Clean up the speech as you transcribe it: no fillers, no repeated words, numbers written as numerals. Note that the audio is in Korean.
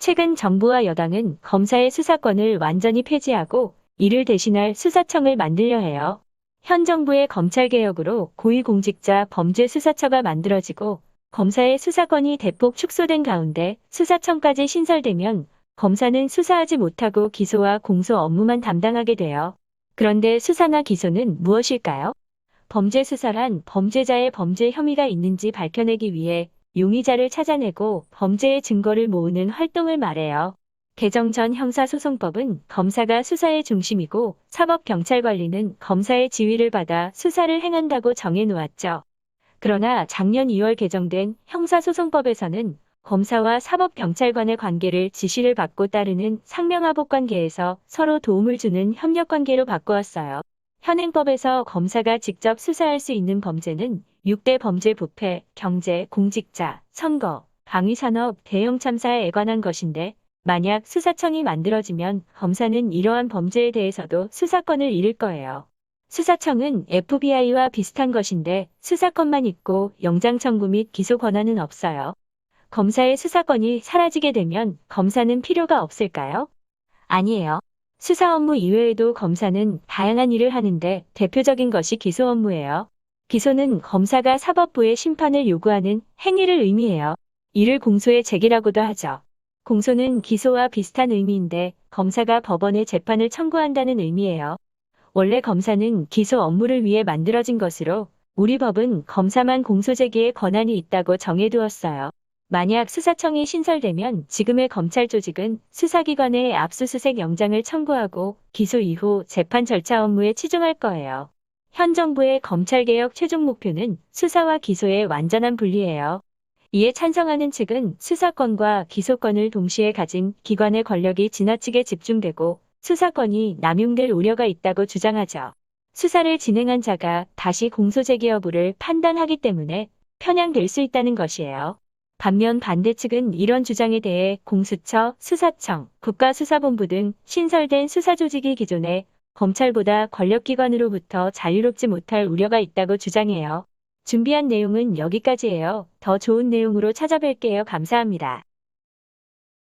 최근 정부와 여당은 검사의 수사권을 완전히 폐지하고 이를 대신할 수사청을 만들려 해요. 현 정부의 검찰개혁으로 고위공직자 범죄수사처가 만들어지고 검사의 수사권이 대폭 축소된 가운데 수사청까지 신설되면 검사는 수사하지 못하고 기소와 공소 업무만 담당하게 돼요. 그런데 수사나 기소는 무엇일까요? 범죄 수사란 범죄자의 범죄 혐의가 있는지 밝혀내기 위해 용의자를 찾아내고 범죄의 증거를 모으는 활동을 말해요. 개정 전 형사소송법은 검사가 수사의 중심이고 사법경찰관리는 검사의 지휘를 받아 수사를 행한다고 정해놓았죠. 그러나 작년 2월 개정된 형사소송법에서는 검사와 사법경찰관의 관계를 지시를 받고 따르는 상명하복 관계에서 서로 도움을 주는 협력관계로 바꾸었어요. 현행법에서 검사가 직접 수사할 수 있는 범죄는 6대 범죄 부패, 경제, 공직자, 선거, 방위산업, 대형 참사에 관한 것인데 만약 수사청이 만들어지면 검사는 이러한 범죄에 대해서도 수사권을 잃을 거예요. 수사청은 FBI와 비슷한 것인데 수사권만 있고 영장 청구 및 기소 권한은 없어요. 검사의 수사권이 사라지게 되면 검사는 필요가 없을까요? 아니에요. 수사 업무 이외에도 검사는 다양한 일을 하는데 대표적인 것이 기소 업무예요. 기소는 검사가 사법부의 심판을 요구하는 행위를 의미해요. 이를 공소의 제기라고도 하죠. 공소는 기소와 비슷한 의미인데 검사가 법원에 재판을 청구한다는 의미예요. 원래 검사는 기소 업무를 위해 만들어진 것으로 우리 법은 검사만 공소 제기에 권한이 있다고 정해두었어요. 만약 수사청이 신설되면 지금의 검찰 조직은 수사기관에 압수수색 영장을 청구하고 기소 이후 재판 절차 업무에 치중할 거예요. 현 정부의 검찰개혁 최종 목표는 수사와 기소의 완전한 분리예요. 이에 찬성하는 측은 수사권과 기소권을 동시에 가진 기관의 권력이 지나치게 집중되고 수사권이 남용될 우려가 있다고 주장하죠. 수사를 진행한 자가 다시 공소제기 여부를 판단하기 때문에 편향될 수 있다는 것이에요. 반면 반대 측은 이런 주장에 대해 공수처, 수사청, 국가수사본부 등 신설된 수사조직이 기존의 검찰보다 권력기관으로부터 자유롭지 못할 우려가 있다고 주장해요. 준비한 내용은 여기까지예요. 더 좋은 내용으로 찾아뵐게요. 감사합니다.